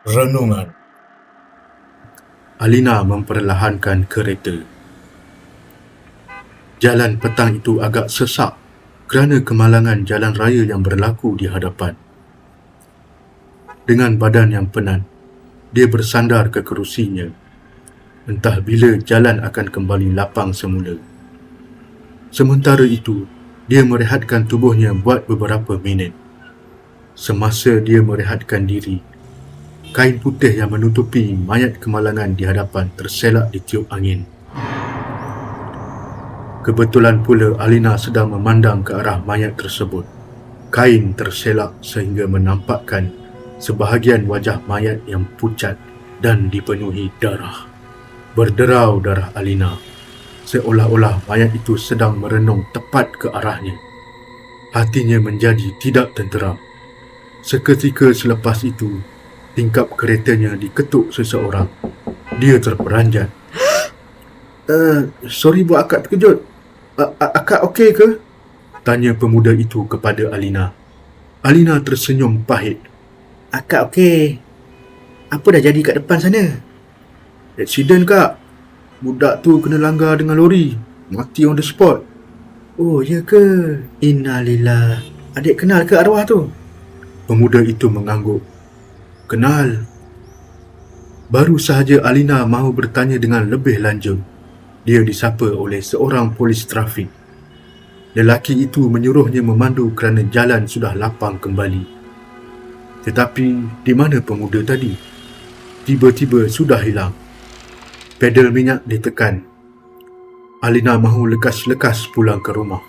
Renungan. Alina memperlahankan kereta. Jalan petang itu agak sesak kerana kemalangan jalan raya yang berlaku di hadapan. Dengan badan yang penat, dia bersandar ke kerusinya. Entah bila jalan akan kembali lapang semula. Sementara itu, dia merehatkan tubuhnya buat beberapa minit. Semasa dia merehatkan diri, kain putih yang menutupi mayat kemalangan di hadapan terselak ditiup angin. Kebetulan pula Alina sedang memandang ke arah mayat tersebut. Kain terselak sehingga menampakkan sebahagian wajah mayat yang pucat dan dipenuhi darah. Berderau darah Alina, seolah-olah mayat itu sedang merenung tepat ke arahnya. Hatinya menjadi tidak tenteram. Seketika selepas itu, tingkap keretanya diketuk seseorang. Dia terperanjat. Sorry buat akak terkejut. Akak okey ke? Tanya pemuda itu kepada Alina. Alina tersenyum pahit. Akak okey. Apa dah jadi kat depan sana? Aksiden kak. Budak tu kena langgar dengan lori. Mati on the spot. Oh, ya ke? Innalillah. Adik kenal ke arwah tu? Pemuda itu mengangguk. Kenal. Baru sahaja Alina mahu bertanya dengan lebih lanjut, dia disapa oleh seorang polis trafik. Lelaki itu menyuruhnya memandu kerana jalan sudah lapang kembali. Tetapi di mana pemuda tadi? Tiba-tiba sudah hilang. Pedal minyak ditekan. Alina mahu lekas-lekas pulang ke rumah.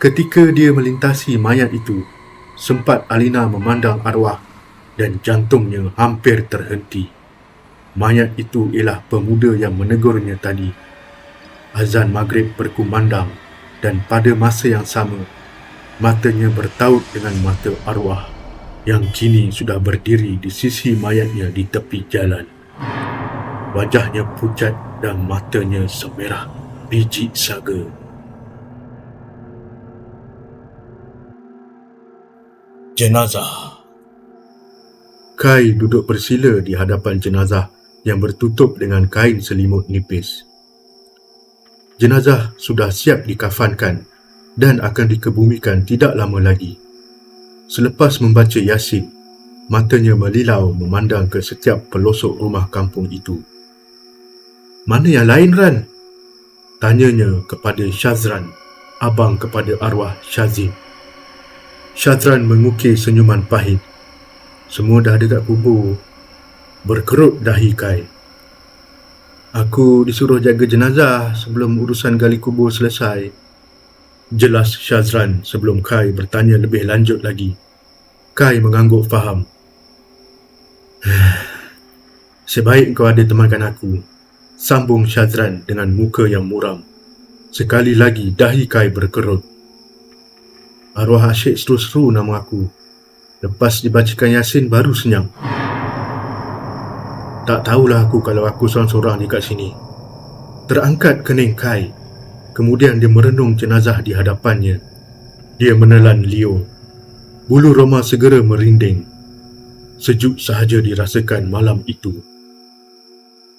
Ketika dia melintasi mayat itu, sempat Alina memandang arwah dan jantungnya hampir terhenti. Mayat itu ialah pemuda yang menegurnya tadi. Azan maghrib berkumandang dan pada masa yang sama, matanya bertaut dengan mata arwah yang kini sudah berdiri di sisi mayatnya di tepi jalan. Wajahnya pucat dan matanya semerah biji saga. Jenazah. Kai duduk bersila di hadapan jenazah yang bertutup dengan kain selimut nipis. Jenazah sudah siap dikafankan dan akan dikebumikan tidak lama lagi. Selepas membaca Yasin, matanya melilau memandang ke setiap pelosok rumah kampung itu. Mana yang lain, Ran? Tanyanya kepada Syazran, abang kepada arwah Syazim. Syazran mengukir senyuman pahit. Semua dah ada kat kubur. Berkerut dahi Kai. Aku disuruh jaga jenazah sebelum urusan gali kubur selesai. Jelas Syazran sebelum Kai bertanya lebih lanjut lagi. Kai mengangguk faham. Sebaik kau ada temankan aku, sambung Syazran dengan muka yang muram. Sekali lagi dahi Kai berkerut. Arwah asyik seru-seru nama aku. Lepas dibacakan Yasin baru senyap. Tak tahulah aku kalau aku seorang-seorang di kat sini. Terangkat kening Kai. Kemudian dia merenung jenazah di hadapannya. Dia menelan liur. Bulu roma segera merinding. Sejuk sahaja dirasakan malam itu.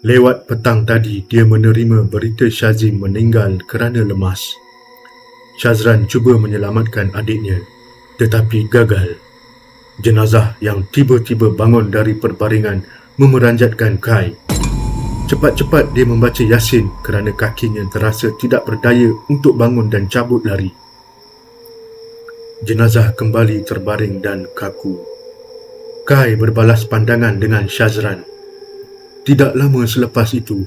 Lewat petang tadi, dia menerima berita Syazim meninggal kerana lemas. Syazran cuba menyelamatkan adiknya, tetapi gagal. Jenazah yang tiba-tiba bangun dari perbaringan memeranjatkan Kai. Cepat-cepat dia membaca Yasin kerana kakinya terasa tidak berdaya untuk bangun dan cabut lari. Jenazah kembali terbaring dan kaku. Kai berbalas pandangan dengan Syazran. Tidak lama selepas itu,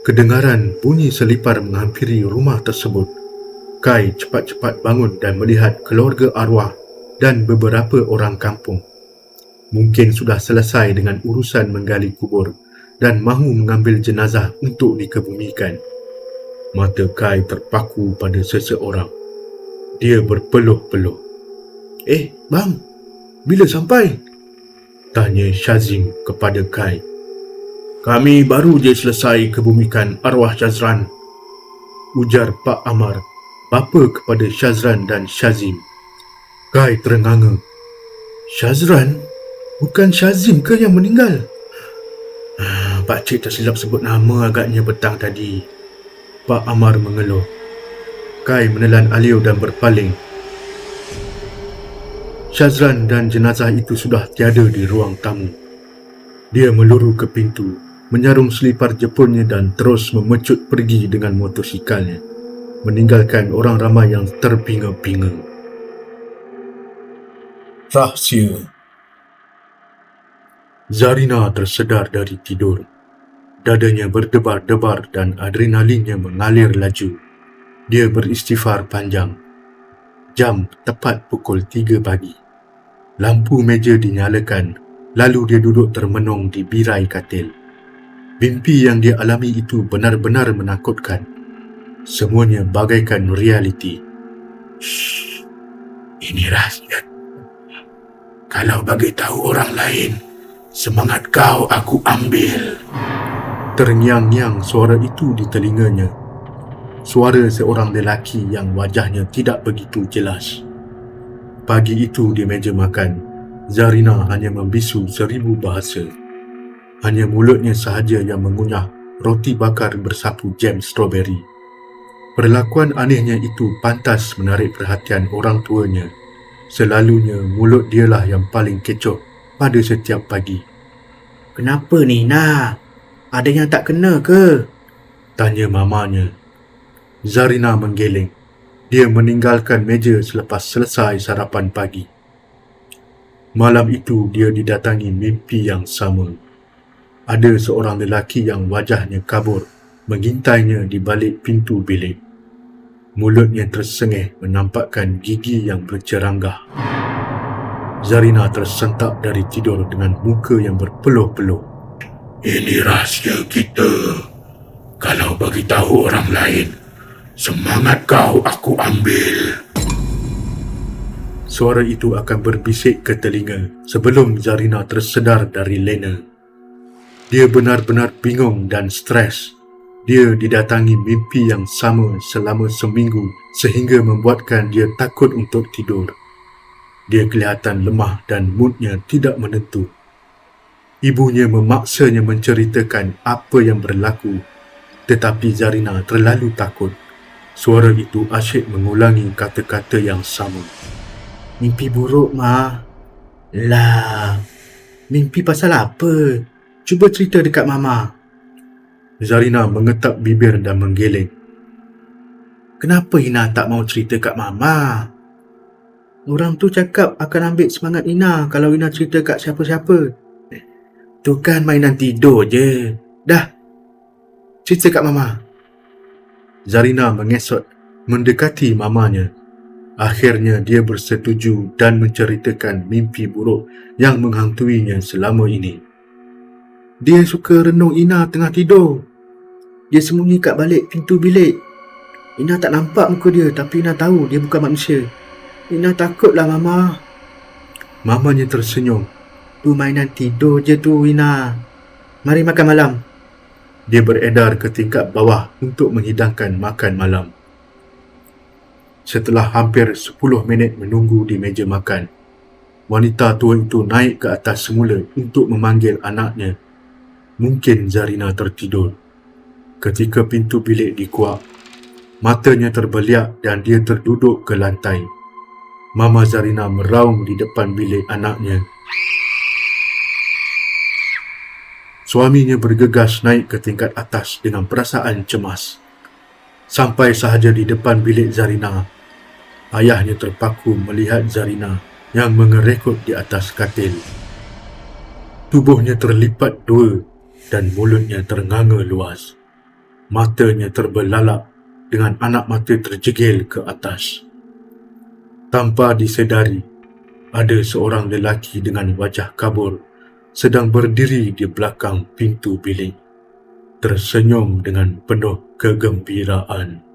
kedengaran bunyi selipar menghampiri rumah tersebut. Kai cepat-cepat bangun dan melihat keluarga arwah dan beberapa orang kampung. Mungkin sudah selesai dengan urusan menggali kubur dan mahu mengambil jenazah untuk dikebumikan. Mata Kai terpaku pada seseorang. Dia berpeluh-peluh. Bang, bila sampai? Tanya Syazim kepada Kai. Kami baru je selesai kebumikan arwah Syazran, ujar Pak Amar, bapa kepada Syazran dan Syazim. Kai terenganga. Syazran? Bukan Syazim ke yang meninggal? Pakcik tersilap sebut nama agaknya petang tadi. Pak Amar mengeluh. Kai menelan aliu dan berpaling. Syazran dan jenazah itu sudah tiada di ruang tamu. Dia meluru ke pintu, menyarung selipar Jepunnya dan terus memecut pergi dengan motosikalnya, meninggalkan orang ramai yang terpinga-pinga. Rahsia. Zarina tersedar dari tidur. Dadanya berdebar-debar dan adrenalinnya mengalir laju. Dia beristighfar panjang. Jam tepat pukul 3 pagi. Lampu meja dinyalakan, lalu dia duduk termenung di birai katil. Mimpi yang dia alami itu benar-benar menakutkan. Semuanya bagaikan realiti. Shh, ini rahsia. Kalau bagi tahu orang lain, semangat kau aku ambil. Terngiang-ngiang suara itu di telinganya. Suara seorang lelaki yang wajahnya tidak begitu jelas. Pagi itu di meja makan, Zarina hanya membisu 1000 bahasa. Hanya mulutnya sahaja yang mengunyah roti bakar bersapu jam stroberi. Perlakuan anehnya itu pantas menarik perhatian orang tuanya. Selalunya mulut dialah yang paling kecoh pada setiap pagi. Kenapa ni, Nah? Ada yang tak kena ke? Tanya mamanya. Zarina menggeleng. Dia meninggalkan meja selepas selesai sarapan pagi. Malam itu dia didatangi mimpi yang sama. Ada seorang lelaki yang wajahnya kabur mengintainya di balik pintu bilik. Mulutnya tersengih menampakkan gigi yang berceranggah. Zarina tersentak dari tidur dengan muka yang berpeluh-peluh. Ini rahsia kita. Kalau bagi tahu orang lain, semangat kau aku ambil. Suara itu akan berbisik ke telinga sebelum Zarina tersedar dari lena. Dia benar-benar bingung dan stres. Dia didatangi mimpi yang sama selama seminggu sehingga membuatkan dia takut untuk tidur. Dia kelihatan lemah dan moodnya tidak menentu. Ibunya memaksanya menceritakan apa yang berlaku, tetapi Zarina terlalu takut. Suara itu asyik mengulangi kata-kata yang sama. Mimpi buruk, Ma. Lah, mimpi pasal apa? Cuba cerita dekat Mama. Zarina mengetap bibir dan menggeleng. Kenapa Ina tak mau cerita kat Mama? Orang tu cakap akan ambil semangat Ina kalau Ina cerita kat siapa-siapa. Tu kan mainan tidur je. Dah, cerita kat Mama. Zarina mengesot mendekati mamanya. Akhirnya dia bersetuju dan menceritakan mimpi buruk yang menghantuinya selama ini. Dia suka renung Ina tengah tidur. Dia sembunyi kat balik pintu bilik. Ina tak nampak muka dia, tapi Ina tahu dia bukan manusia. Ina takutlah, Mama. Mamanya tersenyum. Tu mainan tidur je tu, Ina. Mari makan malam. Dia beredar ke tingkat bawah untuk menghidangkan makan malam. Setelah hampir 10 minit menunggu di meja makan, wanita tua itu naik ke atas semula untuk memanggil anaknya. Mungkin Zarina tertidur. Ketika pintu bilik dikuak, matanya terbeliak dan dia terduduk ke lantai. Mama Zarina meraung di depan bilik anaknya. Suaminya bergegas naik ke tingkat atas dengan perasaan cemas. Sampai sahaja di depan bilik Zarina, ayahnya terpaku melihat Zarina yang mengerekut di atas katil. Tubuhnya terlipat dua dan mulutnya ternganga luas. Matanya terbelalak dengan anak mata terjegil ke atas. Tanpa disedari, ada seorang lelaki dengan wajah kabur sedang berdiri di belakang pintu bilik, tersenyum dengan penuh kegembiraan.